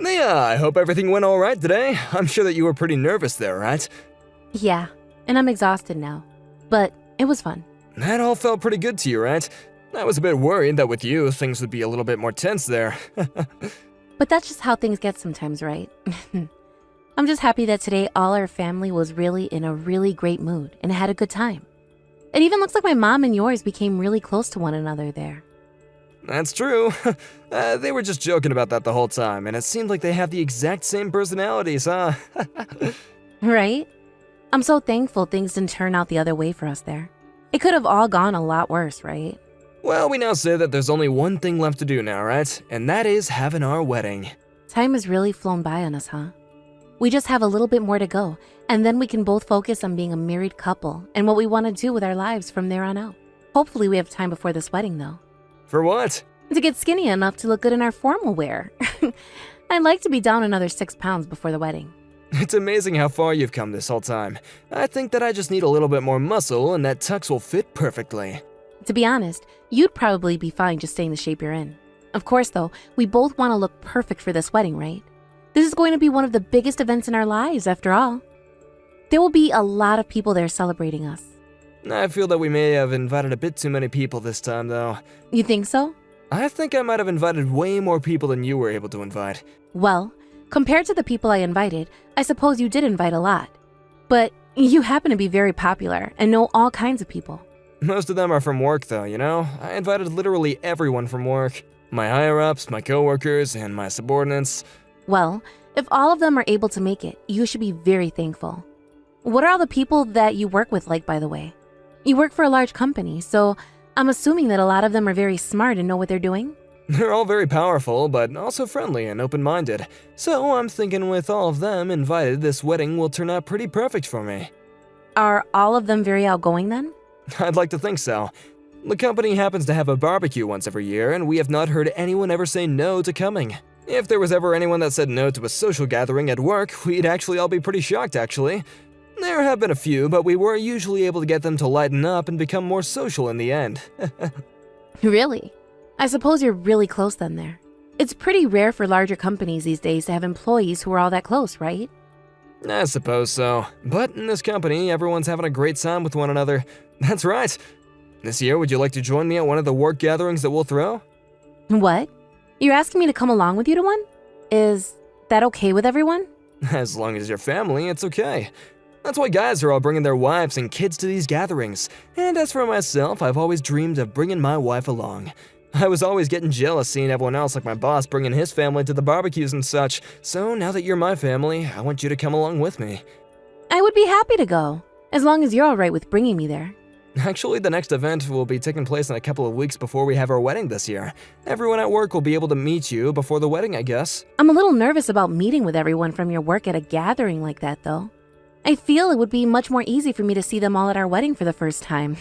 Yeah, I hope everything went alright today. I'm sure that you were pretty nervous there, right? Yeah, and I'm exhausted now. But it was fun. That all felt pretty good to you, right? I was a bit worried that with you, things would be a little bit more tense there. But that's just how things get sometimes, right? I'm just happy that today all our family was really in a really great mood and had a good time. It even looks like my mom and yours became really close to one another there. That's true. They were just joking about that the whole time, and it seemed like they have the exact same personalities, huh? Right? I'm so thankful things didn't turn out the other way for us there. It could have all gone a lot worse, right? Well, we now say that there's only one thing left to do now, right? And that is having our wedding. Time has really flown by on us, huh? We just have a little bit more to go, and then we can both focus on being a married couple and what we want to do with our lives from there on out. Hopefully we have time before this wedding, though. For what? To get skinny enough to look good in our formal wear. I'd like to be down another 6 pounds before the wedding. It's amazing how far you've come this whole time. I think that I just need a little bit more muscle and that tux will fit perfectly. To be honest, you'd probably be fine just staying the shape you're in. Of course, though, we both want to look perfect for this wedding, right? This is going to be one of the biggest events in our lives, after all. There will be a lot of people there celebrating us. I feel that we may have invited a bit too many people this time, though. You think so? I think I might have invited way more people than you were able to invite. Well, compared to the people I invited, I suppose you did invite a lot. But you happen to be very popular and know all kinds of people. Most of them are from work, though, you know? I invited literally everyone from work. My higher-ups, my coworkers, and my subordinates. Well, if all of them are able to make it, you should be very thankful. What are all the people that you work with like, by the way? You work for a large company, so I'm assuming that a lot of them are very smart and know what they're doing? They're all very powerful, but also friendly and open-minded. So I'm thinking with all of them invited, this wedding will turn out pretty perfect for me. Are all of them very outgoing then? I'd like to think so. The company happens to have a barbecue once every year, and we have not heard anyone ever say no to coming. If there was ever anyone that said no to a social gathering at work, we'd actually all be pretty shocked, actually. There have been a few, but we were usually able to get them to lighten up and become more social in the end. Really? I suppose you're really close then there. It's pretty rare for larger companies these days to have employees who are all that close, right? I suppose so. But in this company, everyone's having a great time with one another. That's right. This year, would you like to join me at one of the work gatherings that we'll throw? What? You're asking me to come along with you to one? Is that okay with everyone? As long as you're family, it's okay. That's why guys are all bringing their wives and kids to these gatherings. And as for myself, I've always dreamed of bringing my wife along. I was always getting jealous seeing everyone else like my boss bringing his family to the barbecues and such. So now that you're my family, I want you to come along with me. I would be happy to go, as long as you're all right with bringing me there. Actually, the next event will be taking place in a couple of weeks before we have our wedding this year. Everyone at work will be able to meet you before the wedding, I guess. I'm a little nervous about meeting with everyone from your work at a gathering like that, though. I feel it would be much more easy for me to see them all at our wedding for the first time.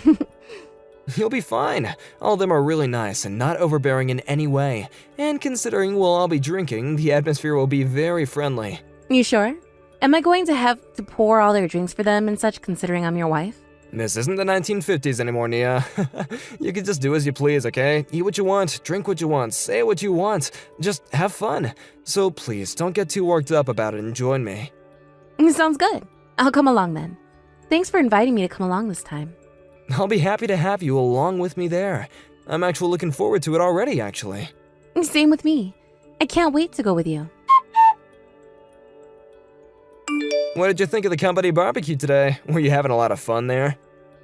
You'll be fine. All of them are really nice and not overbearing in any way. And considering we'll all be drinking, the atmosphere will be very friendly. You sure? Am I going to have to pour all their drinks for them and such, considering I'm your wife? This isn't the 1950s anymore, Nia. You can just do as you please, okay? Eat what you want, drink what you want, say what you want. Just have fun. So please, don't get too worked up about it and join me. Sounds good. I'll come along then. Thanks for inviting me to come along this time. I'll be happy to have you along with me there. I'm actually looking forward to it already, actually. Same with me. I can't wait to go with you. What did you think of the company barbecue today? Were you having a lot of fun there?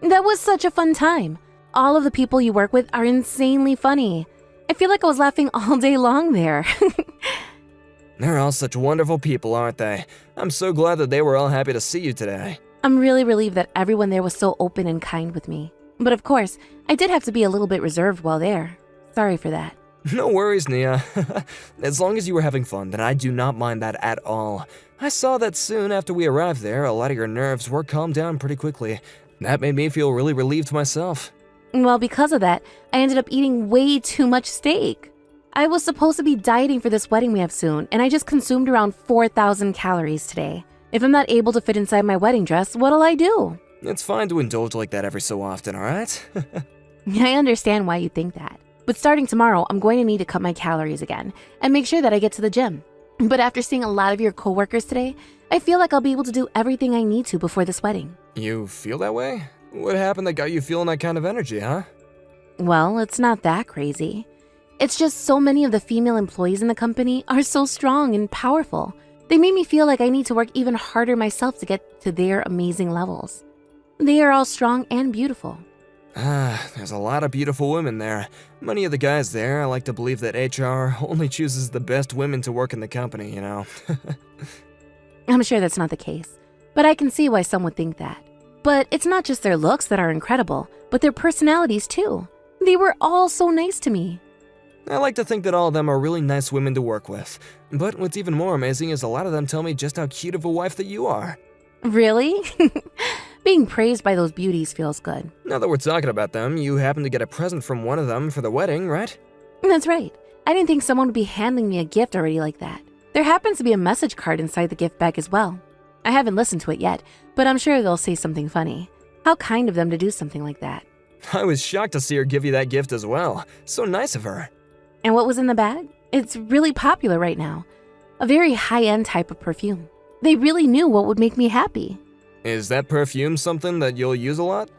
That was such a fun time. All of the people you work with are insanely funny. I feel like I was laughing all day long there. They're all such wonderful people, aren't they? I'm so glad that they were all happy to see you today. I'm really relieved that everyone there was so open and kind with me. But of course, I did have to be a little bit reserved while there. Sorry for that. No worries, Nia. As long as you were having fun, then I do not mind that at all. I saw that soon after we arrived there, a lot of your nerves were calmed down pretty quickly. That made me feel really relieved myself. Well, because of that, I ended up eating way too much steak. I was supposed to be dieting for this wedding we have soon, and I just consumed around 4,000 calories today. If I'm not able to fit inside my wedding dress, what'll I do? It's fine to indulge like that every so often, alright? I understand why you think that. But starting tomorrow, I'm going to need to cut my calories again and make sure that I get to the gym. But after seeing a lot of your coworkers today, I feel like I'll be able to do everything I need to before this wedding. You feel that way? What happened that got you feeling that kind of energy, huh? Well, it's not that crazy. It's just so many of the female employees in the company are so strong and powerful. They made me feel like I need to work even harder myself to get to their amazing levels. They are all strong and beautiful. There's a lot of beautiful women there. Many of the guys there like to believe that HR only chooses the best women to work in the company, you know? I'm sure that's not the case, but I can see why some would think that. But it's not just their looks that are incredible, but their personalities too. They were all so nice to me. I like to think that all of them are really nice women to work with. But what's even more amazing is a lot of them tell me just how cute of a wife that you are. Really? Being praised by those beauties feels good. Now that we're talking about them, you happen to get a present from one of them for the wedding, right? That's right. I didn't think someone would be handing me a gift already like that. There happens to be a message card inside the gift bag as well. I haven't listened to it yet, but I'm sure they'll say something funny. How kind of them to do something like that. I was shocked to see her give you that gift as well. So nice of her. And what was in the bag? It's really popular right now. A very high-end type of perfume. They really knew what would make me happy. Is that perfume something that you'll use a lot?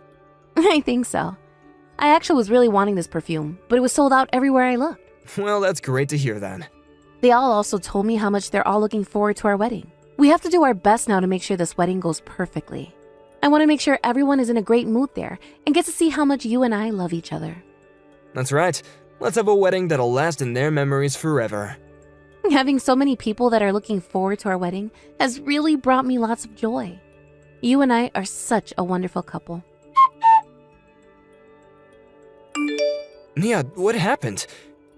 I think so. I actually was really wanting this perfume, but it was sold out everywhere I looked. Well, that's great to hear then. They all also told me how much they're all looking forward to our wedding. We have to do our best now to make sure this wedding goes perfectly. I want to make sure everyone is in a great mood there and gets to see how much you and I love each other. That's right. Let's have a wedding that'll last in their memories forever. Having so many people that are looking forward to our wedding has really brought me lots of joy. You and I are such a wonderful couple. Nia, what happened?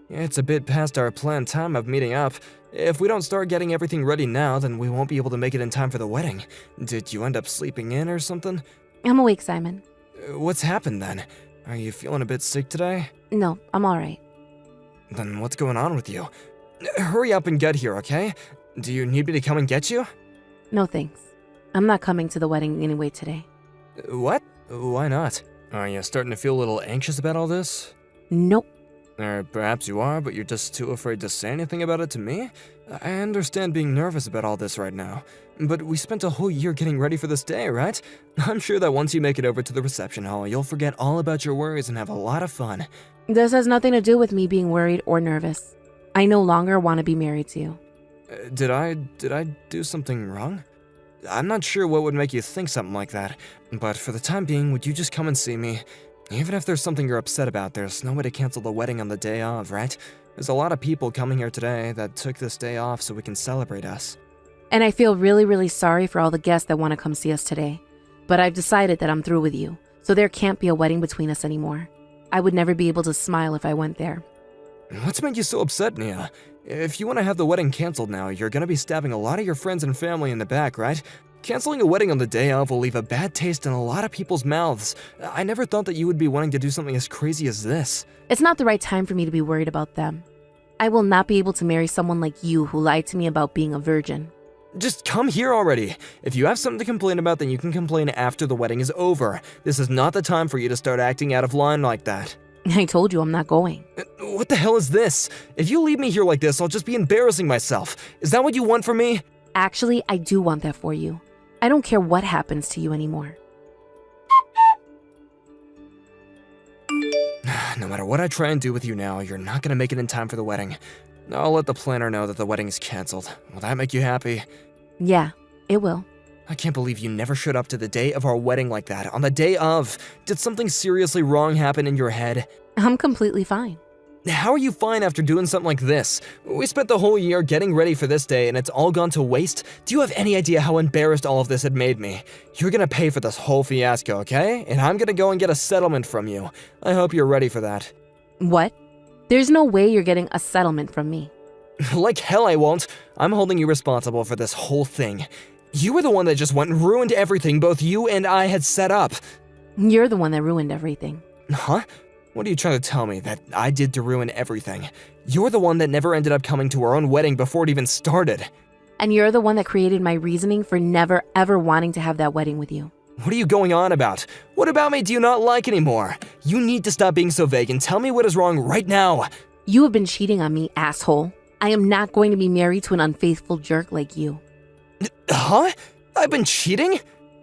It's a bit past our planned time of meeting up. If we don't start getting everything ready now, then we won't be able to make it in time for the wedding. Did you end up sleeping in or something? I'm awake, Simon. What's happened then? Are you feeling a bit sick today? No, I'm all right. Then what's going on with you? Hurry up and get here, okay? Do you need me to come and get you? No thanks. I'm not coming to the wedding anyway today. What? Why not? Are you starting to feel a little anxious about all this? Nope. Or perhaps you are, but you're just too afraid to say anything about it to me? I understand being nervous about all this right now, but we spent a whole year getting ready for this day, right? I'm sure that once you make it over to the reception hall, you'll forget all about your worries and have a lot of fun. This has nothing to do with me being worried or nervous. I no longer want to be married to you. Did I do something wrong? I'm not sure what would make you think something like that, but for the time being, would you just come and see me? Even if there's something you're upset about, there's no way to cancel the wedding on the day of, right? There's a lot of people coming here today that took this day off so we can celebrate us. And I feel really, really sorry for all the guests that want to come see us today. But I've decided that I'm through with you, so there can't be a wedding between us anymore. I would never be able to smile if I went there. What's made you so upset, Nia? If you want to have the wedding canceled now, you're gonna be stabbing a lot of your friends and family in the back, right? Canceling a wedding on the day of will leave a bad taste in a lot of people's mouths. I never thought that you would be wanting to do something as crazy as this. It's not the right time for me to be worried about them. I will not be able to marry someone like you who lied to me about being a virgin. Just come here already. If you have something to complain about, then you can complain after the wedding is over. This is not the time for you to start acting out of line like that. I told you I'm not going. What the hell is this? If you leave me here like this, I'll just be embarrassing myself. Is that what you want from me? Actually, I do want that for you. I don't care what happens to you anymore. No matter what I try and do with you now, you're not gonna make it in time for the wedding. I'll let the planner know that the wedding is canceled. Will that make you happy? Yeah, it will. I can't believe you never showed up to the day of our wedding like that. On the day of. Did something seriously wrong happen in your head? I'm completely fine. How are you fine after doing something like this? We spent the whole year getting ready for this day and it's all gone to waste? Do you have any idea how embarrassed all of this had made me? You're gonna pay for this whole fiasco, okay? And I'm gonna go and get a settlement from you. I hope you're ready for that. What? There's no way you're getting a settlement from me. Like hell I won't. I'm holding you responsible for this whole thing. You were the one that just went and ruined everything both you and I had set up. You're the one that ruined everything. Huh? What are you trying to tell me, that I did to ruin everything? You're the one that never ended up coming to our own wedding before it even started. And you're the one that created my reasoning for never ever wanting to have that wedding with you. What are you going on about? What about me do you not like anymore? You need to stop being so vague and tell me what is wrong right now. You have been cheating on me, asshole. I am not going to be married to an unfaithful jerk like you. Huh? I've been cheating?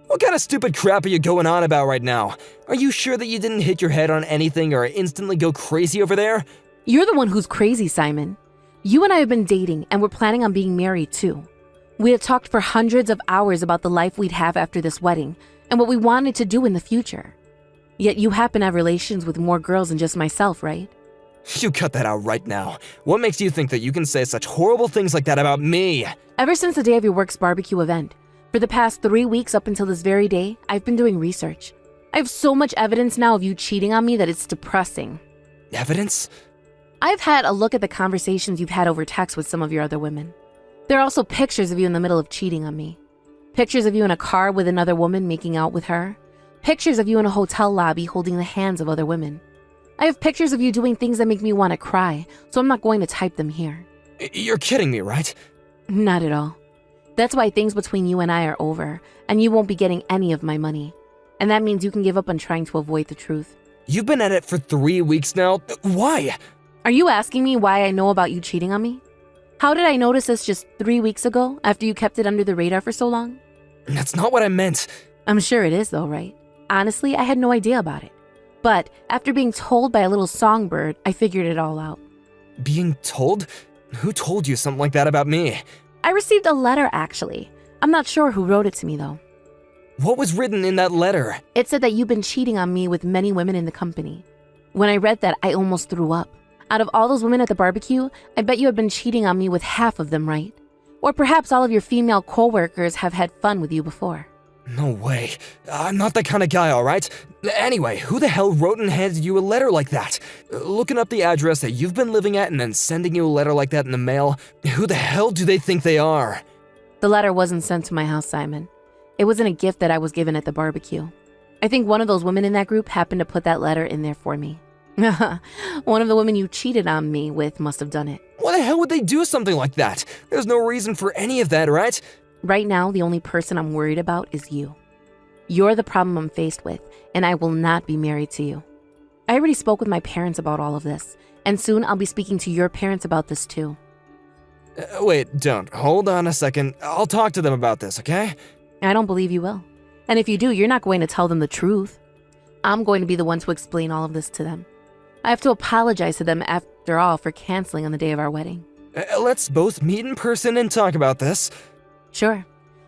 What kind of stupid crap are you going on about right now? Are you sure that you didn't hit your head on anything or instantly go crazy over there? You're the one who's crazy, Simon. You and I have been dating, and we're planning on being married too. We had talked for hundreds of hours about the life we'd have after this wedding and what we wanted to do in the future. Yet you happen to have relations with more girls than just myself, right? You cut that out right now. What makes you think that you can say such horrible things like that about me? Ever since the day of your work's barbecue event, for the past 3 weeks up until this very day, I've been doing research. I have so much evidence now of you cheating on me that it's depressing. Evidence? I've had a look at the conversations you've had over text with some of your other women. There are also pictures of you in the middle of cheating on me. Pictures of you in a car with another woman making out with her. Pictures of you in a hotel lobby holding the hands of other women. I have pictures of you doing things that make me want to cry, so I'm not going to type them here. You're kidding me, right? Not at all. That's why things between you and I are over, and you won't be getting any of my money. And that means you can give up on trying to avoid the truth. You've been at it for 3 weeks now. Why? Are you asking me why I know about you cheating on me? How did I notice this just 3 weeks ago after you kept it under the radar for so long? That's not what I meant. I'm sure it is though, right? Honestly, I had no idea about it. But after being told by a little songbird, I figured it all out. Being told? Who told you something like that about me? I received a letter, actually. I'm not sure who wrote it to me, though. What was written in that letter? It said that you've been cheating on me with many women in the company. When I read that, I almost threw up. Out of all those women at the barbecue, I bet you have been cheating on me with half of them, right? Or perhaps all of your female co-workers have had fun with you before. No way. I'm not that kind of guy, alright? Anyway, who the hell wrote and handed you a letter like that? Looking up the address that you've been living at and then sending you a letter like that in the mail, who the hell do they think they are? The letter wasn't sent to my house, Simon. It wasn't a gift that I was given at the barbecue. I think one of those women in that group happened to put that letter in there for me. One of the women you cheated on me with must have done it. Why the hell would they do something like that? There's no reason for any of that, right? Right now, the only person I'm worried about is you. You're the problem I'm faced with, and I will not be married to you. I already spoke with my parents about all of this, and soon I'll be speaking to your parents about this too. Wait, don't. Hold on a second. I'll talk to them about this, okay? I don't believe you will. And if you do, you're not going to tell them the truth. I'm going to be the one to explain all of this to them. I have to apologize to them after all for canceling on the day of our wedding. Let's both meet in person and talk about this. Sure.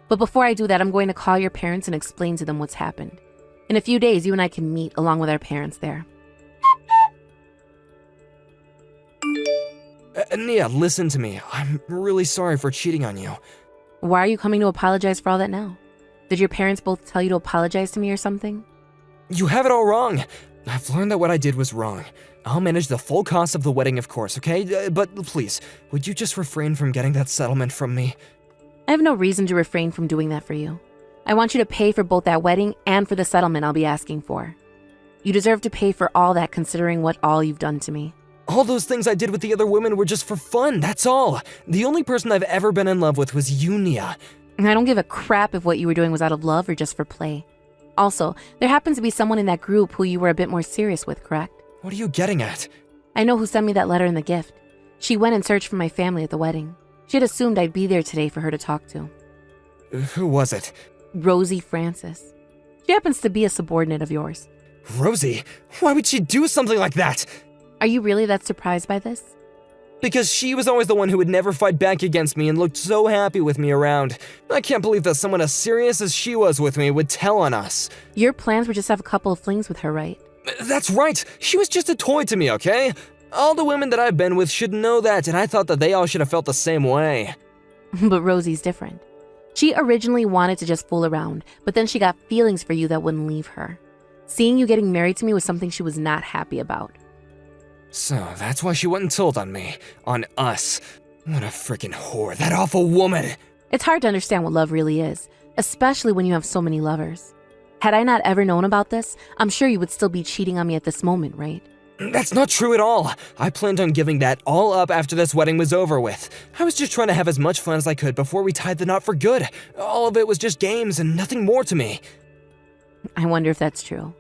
But before I do that, I'm going to call your parents and explain to them what's happened. In a few days, you and I can meet along with our parents there. Nia, listen to me. I'm really sorry for cheating on you. Why are you coming to apologize for all that now? Did your parents both tell you to apologize to me or something? You have it all wrong. I've learned that what I did was wrong. I'll manage the full cost of the wedding, of course, okay? But please, would you just refrain from getting that settlement from me? I have no reason to refrain from doing that for you. I want you to pay for both that wedding and for the settlement I'll be asking for. You deserve to pay for all that considering what all you've done to me. All those things I did with the other women were just for fun, that's all. The only person I've ever been in love with was you, Nia. I don't give a crap if what you were doing was out of love or just for play. Also, there happens to be someone in that group who you were a bit more serious with, correct? What are you getting at? I know who sent me that letter and the gift. She went and searched for my family at the wedding. She had assumed I'd be there today for her to talk to. Who was it? Rosie Francis. She happens to be a subordinate of yours. Rosie? Why would she do something like that? Are you really that surprised by this? Because she was always the one who would never fight back against me and looked so happy with me around. I can't believe that someone as serious as she was with me would tell on us. Your plans were just to have a couple of flings with her, right? That's right. She was just a toy to me, okay? All the women that I've been with should know that, and I thought that they all should have felt the same way. But Rosie's different. She originally wanted to just fool around, but then she got feelings for you that wouldn't leave her. Seeing you getting married to me was something she was not happy about. So that's why she went and told on me. On us. What a freaking whore. That awful woman. It's hard to understand what love really is, especially when you have so many lovers. Had I not ever known about this, I'm sure you would still be cheating on me at this moment, right? That's not true at all. I planned on giving that all up after this wedding was over with. I was just trying to have as much fun as I could before we tied the knot for good. All of it was just games and nothing more to me. I wonder if that's true.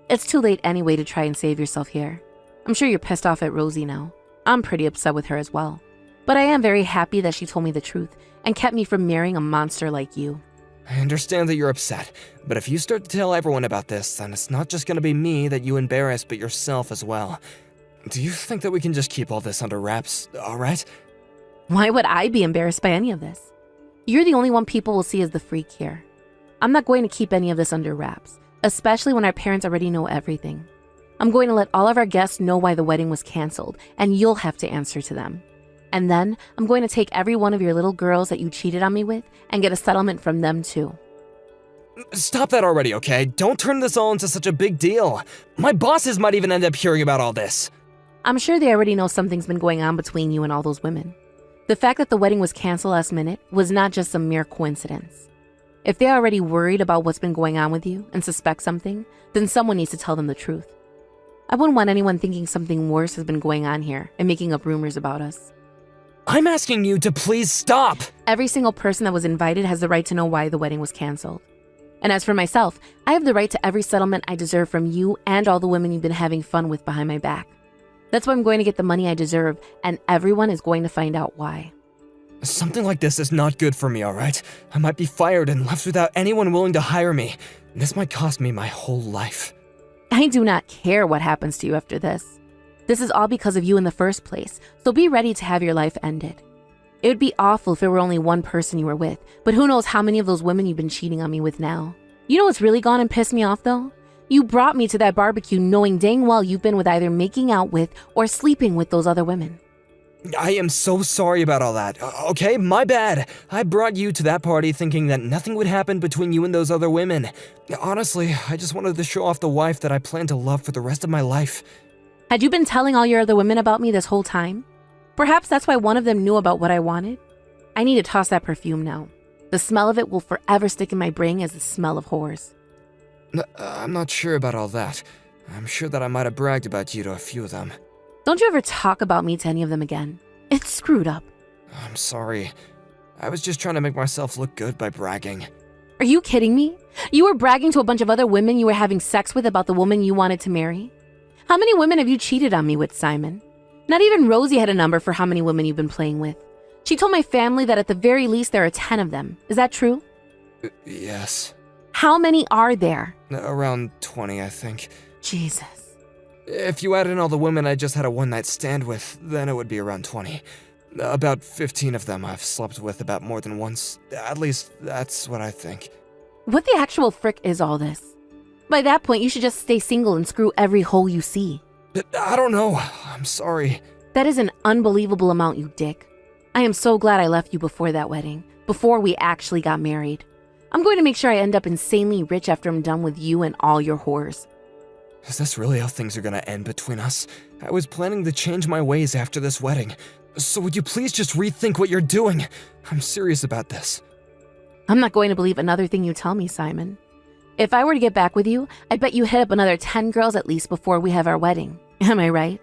It's too late anyway to try and save yourself here. I'm sure you're pissed off at Rosie now. I'm pretty upset with her as well. But I am very happy that she told me the truth and kept me from marrying a monster like you. I understand that you're upset, but if you start to tell everyone about this, then it's not just gonna be me that you embarrass, but yourself as well. Do you think that we can just keep all this under wraps, alright? Why would I be embarrassed by any of this? You're the only one people will see as the freak here. I'm not going to keep any of this under wraps, especially when our parents already know everything. I'm going to let all of our guests know why the wedding was canceled, and you'll have to answer to them. And then I'm going to take every one of your little girls that you cheated on me with and get a settlement from them too. Stop that already, okay? Don't turn this all into such a big deal. My bosses might even end up hearing about all this. I'm sure they already know something's been going on between you and all those women. The fact that the wedding was canceled last minute was not just a mere coincidence. If they're already worried about what's been going on with you and suspect something, then someone needs to tell them the truth. I wouldn't want anyone thinking something worse has been going on here and making up rumors about us. I'm asking you to please stop! Every single person that was invited has the right to know why the wedding was canceled. And as for myself, I have the right to every settlement I deserve from you and all the women you've been having fun with behind my back. That's why I'm going to get the money I deserve, and everyone is going to find out why. Something like this is not good for me, alright? I might be fired and left without anyone willing to hire me. This might cost me my whole life. I do not care what happens to you after this. This is all because of you in the first place, so be ready to have your life ended. It would be awful if it were only one person you were with, but who knows how many of those women you've been cheating on me with now. You know what's really gone and pissed me off though? You brought me to that barbecue knowing dang well you've been with either making out with or sleeping with those other women. I am so sorry about all that. Okay, my bad. I brought you to that party thinking that nothing would happen between you and those other women. Honestly, I just wanted to show off the wife that I plan to love for the rest of my life. Had you been telling all your other women about me this whole time? Perhaps that's why one of them knew about what I wanted. I need to toss that perfume now. The smell of it will forever stick in my brain as the smell of whores. I'm not sure about all that. I'm sure that I might have bragged about you to a few of them. Don't you ever talk about me to any of them again. It's screwed up. I'm sorry. I was just trying to make myself look good by bragging. Are you kidding me? You were bragging to a bunch of other women you were having sex with about the woman you wanted to marry? How many women have you cheated on me with, Simon? Not even Rosie had a number for how many women you've been playing with. She told my family that at the very least there are 10 of them. Is that true? Yes. How many are there? Around 20, I think. Jesus. If you add in all the women I just had a one-night stand with, then it would be around 20. About 15 of them I've slept with about more than once. At least, that's what I think. What the actual frick is all this? By that point, you should just stay single and screw every hole you see. I don't know. I'm sorry. That is an unbelievable amount, you dick. I am so glad I left you before that wedding, before we actually got married. I'm going to make sure I end up insanely rich after I'm done with you and all your whores. Is this really how things are gonna end between us? I was planning to change my ways after this wedding. So would you please just rethink what you're doing? I'm serious about this. I'm not going to believe another thing you tell me, Simon. If I were to get back with you, I bet you hit up another 10 girls at least before we have our wedding. Am I right?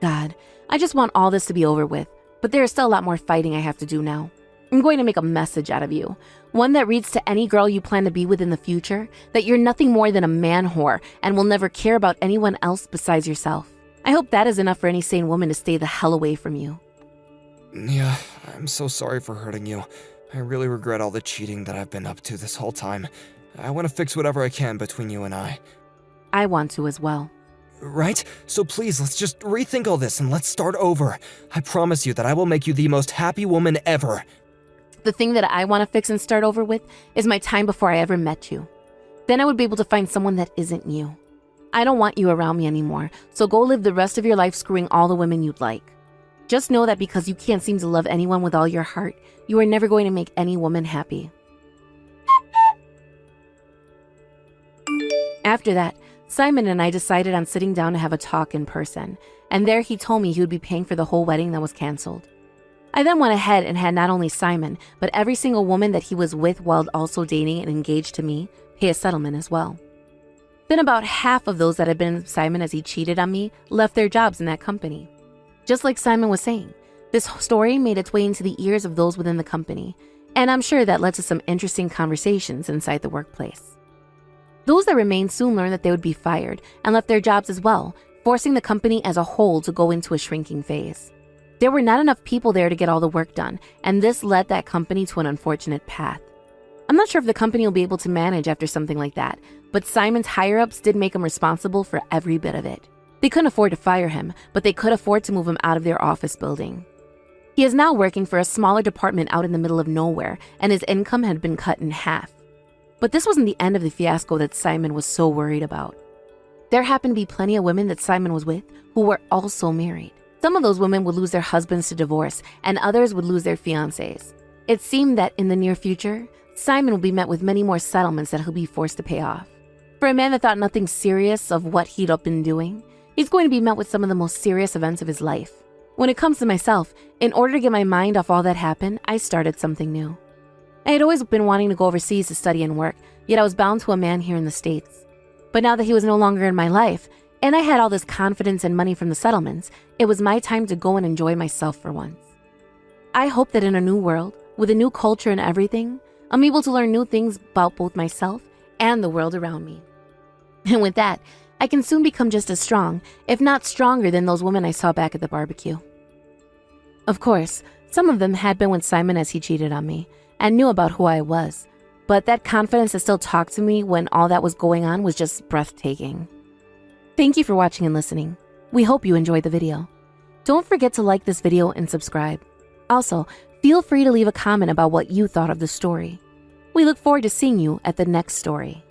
God, I just want all this to be over with, but there is still a lot more fighting I have to do now. I'm going to make a message out of you. One that reads to any girl you plan to be with in the future that you're nothing more than a man whore and will never care about anyone else besides yourself. I hope that is enough for any sane woman to stay the hell away from you. Yeah, I'm so sorry for hurting you. I really regret all the cheating that I've been up to this whole time. I want to fix whatever I can between you and I. I want to as well. Right? So please, let's just rethink all this and let's start over. I promise you that I will make you the most happy woman ever. The thing that I want to fix and start over with is my time before I ever met you. Then I would be able to find someone that isn't you. I don't want you around me anymore, so go live the rest of your life screwing all the women you'd like. Just know that because you can't seem to love anyone with all your heart, you are never going to make any woman happy. After that, Simon and I decided on sitting down to have a talk in person, and there he told me he would be paying for the whole wedding that was canceled. I then went ahead and had not only Simon, but every single woman that he was with while also dating and engaged to me pay a settlement as well. Then about half of those that had been with Simon as he cheated on me left their jobs in that company. Just like Simon was saying, this story made its way into the ears of those within the company, and I'm sure that led to some interesting conversations inside the workplace. Those that remained soon learned that they would be fired and left their jobs as well, forcing the company as a whole to go into a shrinking phase. There were not enough people there to get all the work done, and this led that company to an unfortunate path. I'm not sure if the company will be able to manage after something like that, but Simon's higher-ups did make him responsible for every bit of it. They couldn't afford to fire him, but they could afford to move him out of their office building. He is now working for a smaller department out in the middle of nowhere, and his income had been cut in half. But this wasn't the end of the fiasco that Simon was so worried about. There happened to be plenty of women that Simon was with who were also married. Some of those women would lose their husbands to divorce, and others would lose their fiancés. It seemed that in the near future, Simon would be met with many more settlements that he'll be forced to pay off. For a man that thought nothing serious of what he'd been doing, he's going to be met with some of the most serious events of his life. When it comes to myself, in order to get my mind off all that happened, I started something new. I had always been wanting to go overseas to study and work, yet I was bound to a man here in the States. But now that he was no longer in my life, and I had all this confidence and money from the settlements, it was my time to go and enjoy myself for once. I hope that in a new world, with a new culture and everything, I'm able to learn new things about both myself and the world around me. And with that, I can soon become just as strong, if not stronger than those women I saw back at the barbecue. Of course, some of them had been with Simon as he cheated on me, and knew about who I was, but that confidence to still talk to me when all that was going on was just breathtaking. Thank you for watching and listening. We hope you enjoyed the video. Don't forget to like this video and subscribe. Also, feel free to leave a comment about what you thought of the story. We look forward to seeing you at the next story.